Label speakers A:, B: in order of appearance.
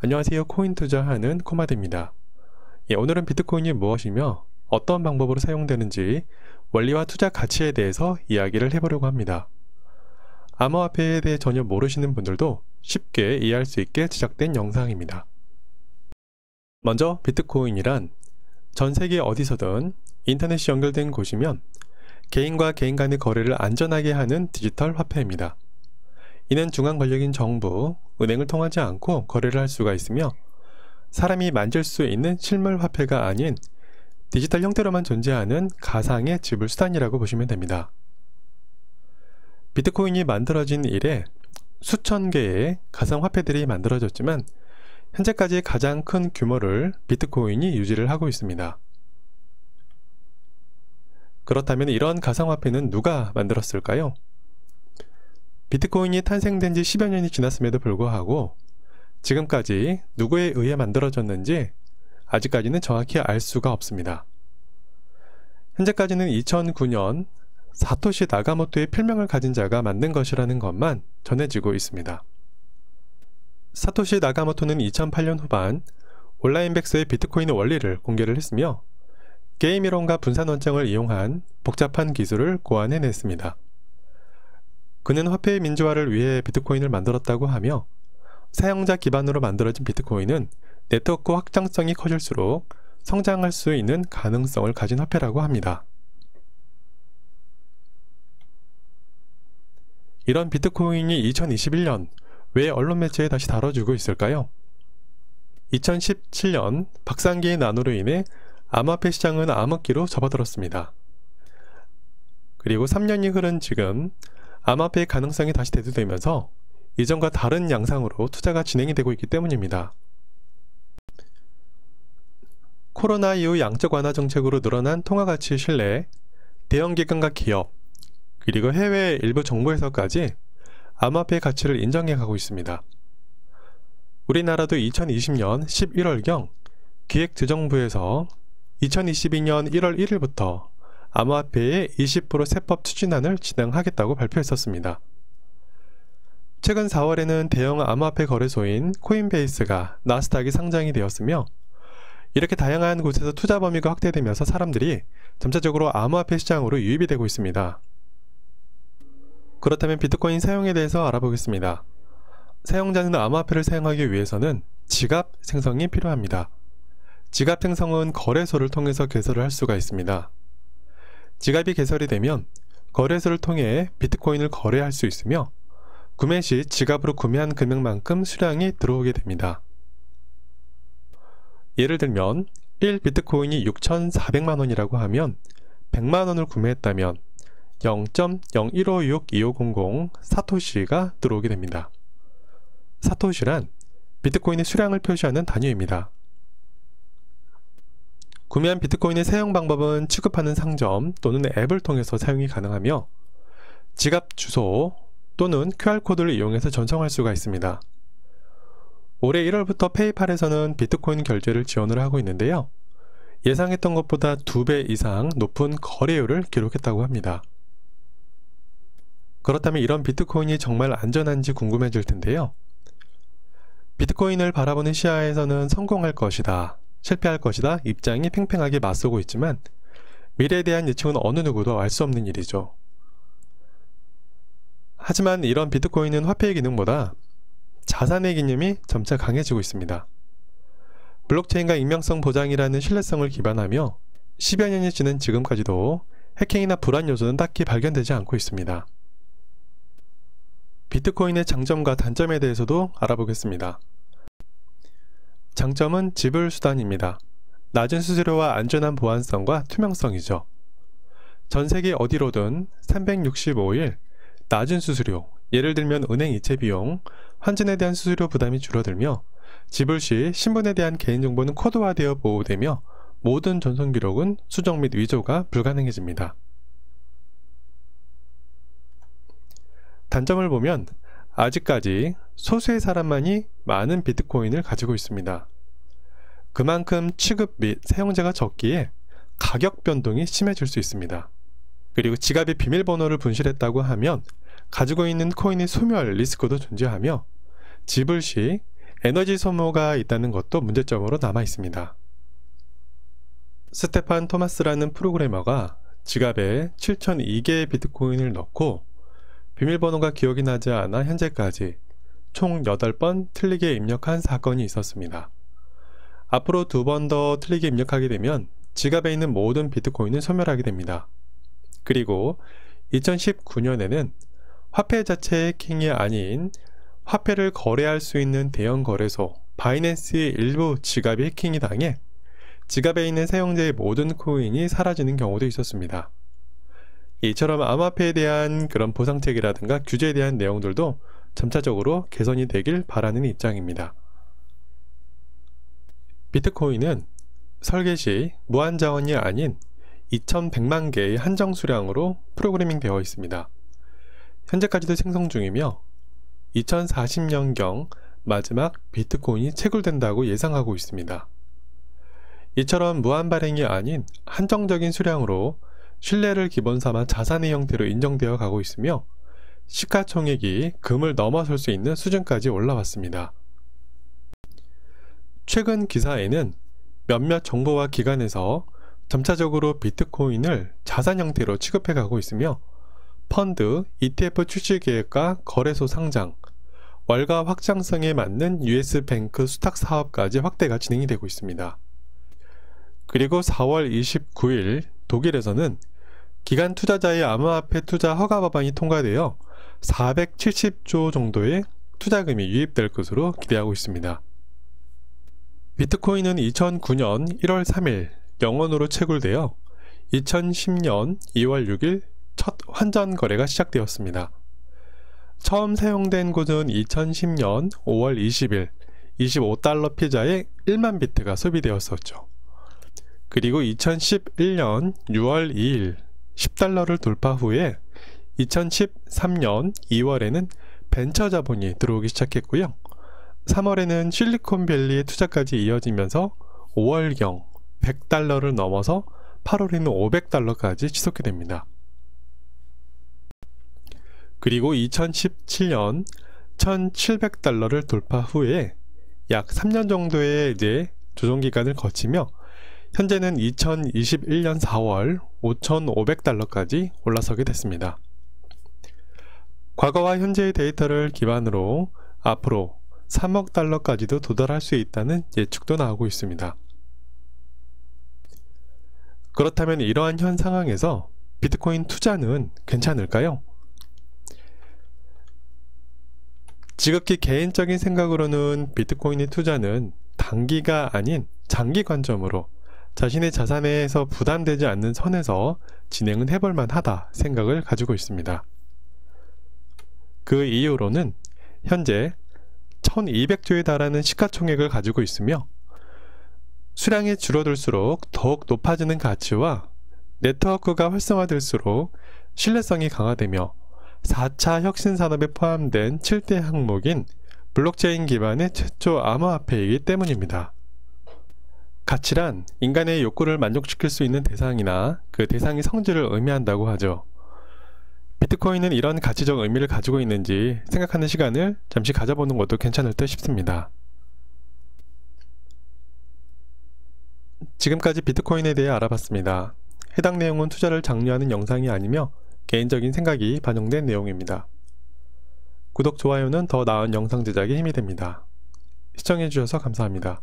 A: 안녕하세요. 코인 투자하는 코마드입니다. 오늘은 비트코인이 무엇이며 어떤 방법으로 사용되는지 원리와 투자 가치에 대해서 이야기를 해보려고 합니다. 암호화폐에 대해 전혀 모르시는 분들도 쉽게 이해할 수 있게 제작된 영상입니다. 먼저 비트코인이란 전 세계 어디서든 인터넷이 연결된 곳이면 개인과 개인 간의 거래를 안전하게 하는 디지털 화폐입니다. 이는 중앙 권력인 정부, 은행을 통하지 않고 거래를 할 수가 있으며 사람이 만질 수 있는 실물 화폐가 아닌 디지털 형태로만 존재하는 가상의 지불 수단이라고 보시면 됩니다. 비트코인이 만들어진 이래 수천 개의 가상 화폐들이 만들어졌지만 현재까지 가장 큰 규모를 비트코인이 유지를 하고 있습니다. 그렇다면 이런 가상화폐는 누가 만들었을까요? 비트코인이 탄생된 지 10여 년이 지났음에도 불구하고 지금까지 누구에 의해 만들어졌는지 아직까지는 정확히 알 수가 없습니다. 현재까지는 2009년 사토시 나가모토의 필명을 가진 자가 만든 것이라는 것만 전해지고 있습니다. 사토시 나가모토는 2008년 후반 온라인백서의 비트코인의 원리를 공개를 했으며 게임 이론과 분산 원점을 이용한 복잡한 기술을 고안해냈습니다. 그는 화폐의 민주화를 위해 비트코인을 만들었다고 하며 사용자 기반으로 만들어진 비트코인은 네트워크 확장성이 커질수록 성장할 수 있는 가능성을 가진 화폐라고 합니다. 이런 비트코인이 2021년 왜 언론 매체에 다시 다뤄지고 있을까요? 2017년 박상기의 난으로 인해 암호화폐 시장은 암흑기로 접어들었습니다. 그리고 3년이 흐른 지금 암호화폐의 가능성이 다시 대두되면서 이전과 다른 양상으로 투자가 진행이 되고 있기 때문입니다. 코로나 이후 양적 완화 정책으로 늘어난 통화가치 신뢰, 대형기관과 기업, 그리고 해외 일부 정부에서까지 암호화폐의 가치를 인정해 가고 있습니다. 우리나라도 2020년 11월경 기획재정부에서 2022년 1월 1일부터 암호화폐의 20% 세법 추진안을 진행하겠다고 발표했었습니다. 최근 4월에는 대형 암호화폐 거래소인 코인베이스가 나스닥에 상장이 되었으며 이렇게 다양한 곳에서 투자 범위가 확대되면서 사람들이 점차적으로 암호화폐 시장으로 유입이 되고 있습니다. 그렇다면 비트코인 사용에 대해서 알아보겠습니다. 사용자는 암호화폐를 사용하기 위해서는 지갑 생성이 필요합니다. 지갑 생성은 거래소를 통해서 개설을 할 수가 있습니다. 지갑이 개설이 되면 거래소를 통해 비트코인을 거래할 수 있으며 구매 시 지갑으로 구매한 금액만큼 수량이 들어오게 됩니다. 예를 들면 1비트코인이 6,400만원이라고 하면 100만원을 구매했다면 0.0156250 사토시가 들어오게 됩니다. 사토시란 비트코인의 수량을 표시하는 단위입니다. 구매한 비트코인의 사용 방법은 취급하는 상점 또는 앱을 통해서 사용이 가능하며 지갑 주소 또는 QR코드를 이용해서 전송할 수가 있습니다. 올해 1월부터 페이팔에서는 비트코인 결제를 지원을 하고 있는데요. 예상했던 것보다 2배 이상 높은 거래율을 기록했다고 합니다. 그렇다면 이런 비트코인이 정말 안전한지 궁금해질 텐데요. 비트코인을 바라보는 시야에서는 성공할 것이다, 실패할 것이다 입장이 팽팽하게 맞서고 있지만 미래에 대한 예측은 어느 누구도 알 수 없는 일이죠. 하지만 이런 비트코인은 화폐의 기능보다 자산의 개념이 점차 강해지고 있습니다. 블록체인과 익명성 보장이라는 신뢰성을 기반하며 10여 년이 지난 지금까지도 해킹이나 불안 요소는 딱히 발견되지 않고 있습니다. 비트코인의 장점과 단점에 대해서도 알아보겠습니다. 장점은 지불 수단입니다. 낮은 수수료와 안전한 보안성과 투명성이죠. 전 세계 어디로든 365일 낮은 수수료, 예를 들면 은행 이체 비용, 환전에 대한 수수료 부담이 줄어들며 지불 시 신분에 대한 개인정보는 코드화되어 보호되며 모든 전송 기록은 수정 및 위조가 불가능해집니다. 단점을 보면 아직까지 소수의 사람만이 많은 비트코인을 가지고 있습니다. 그만큼 취급 및 사용자가 적기에 가격 변동이 심해질 수 있습니다. 그리고 지갑의 비밀번호를 분실했다고 하면 가지고 있는 코인의 소멸 리스크도 존재하며 지불 시 에너지 소모가 있다는 것도 문제점으로 남아 있습니다. 스테판 토마스라는 프로그래머가 지갑에 7002개의 비트코인을 넣고 비밀번호가 기억이 나지 않아 현재까지 총 8번 틀리게 입력한 사건이 있었습니다. 앞으로 2번 더 틀리게 입력하게 되면 지갑에 있는 모든 비트코인을 소멸하게 됩니다. 그리고 2019년에는 화폐 자체의 해킹이 아닌 화폐를 거래할 수 있는 대형 거래소 바이낸스의 일부 지갑이 해킹이 당해 지갑에 있는 사용자의 모든 코인이 사라지는 경우도 있었습니다. 이처럼 암호화폐에 대한 그런 보상책이라든가 규제에 대한 내용들도 점차적으로 개선이 되길 바라는 입장입니다. 비트코인은 설계 시 무한 자원이 아닌 2100만 개의 한정 수량으로 프로그래밍 되어 있습니다. 현재까지도 생성 중이며 2040년경 마지막 비트코인이 채굴된다고 예상하고 있습니다. 이처럼 무한 발행이 아닌 한정적인 수량으로 신뢰를 기본 삼아 자산의 형태로 인정되어 가고 있으며 시가총액이 금을 넘어설 수 있는 수준까지 올라왔습니다. 최근 기사에는 몇몇 정보와 기관에서 점차적으로 비트코인을 자산 형태로 취급해 가고 있으며 펀드, ETF 출시 계획과 거래소 상장, 월가 확장성에 맞는 US뱅크 수탁 사업까지 확대가 진행이 되고 있습니다. 그리고 4월 29일 독일에서는 기관 투자자의 암호화폐 투자 허가 법안이 통과되어 470조 정도의 투자금이 유입될 것으로 기대하고 있습니다. 비트코인은 2009년 1월 3일 0원으로 채굴되어 2010년 2월 6일 첫 환전 거래가 시작되었습니다. 처음 사용된 곳은 2010년 5월 20일 25달러 피자에 1만 비트가 소비되었었죠. 그리고 2011년 6월 2일 10달러를 돌파 후에 2013년 2월에는 벤처 자본이 들어오기 시작했고요. 3월에는 실리콘밸리의 투자까지 이어지면서 5월경 100달러를 넘어서 8월에는 500달러까지 지속이 됩니다. 그리고 2017년 1700달러를 돌파 후에 약 3년 정도의 조정기간을 거치며 현재는 2021년 4월 5500달러까지 올라서게 됐습니다. 과거와 현재의 데이터를 기반으로 앞으로 3억 달러까지도 도달할 수 있다는 예측도 나오고 있습니다. 그렇다면 이러한 현 상황에서 비트코인 투자는 괜찮을까요? 지극히 개인적인 생각으로는 비트코인의 투자는 단기가 아닌 장기 관점으로 자신의 자산에서 부담되지 않는 선에서 진행은 해볼 만하다 생각을 가지고 있습니다. 그 이유로는 현재 1200조에 달하는 시가총액을 가지고 있으며 수량이 줄어들수록 더욱 높아지는 가치와 네트워크가 활성화될수록 신뢰성이 강화되며 4차 혁신산업에 포함된 7대 항목인 블록체인 기반의 최초 암호화폐이기 때문입니다. 가치란 인간의 욕구를 만족시킬 수 있는 대상이나 그 대상의 성질을 의미한다고 하죠. 비트코인은 이런 가치적 의미를 가지고 있는지 생각하는 시간을 잠시 가져보는 것도 괜찮을 듯 싶습니다. 지금까지 비트코인에 대해 알아봤습니다. 해당 내용은 투자를 장려하는 영상이 아니며 개인적인 생각이 반영된 내용입니다. 구독, 좋아요는 더 나은 영상 제작에 힘이 됩니다. 시청해주셔서 감사합니다.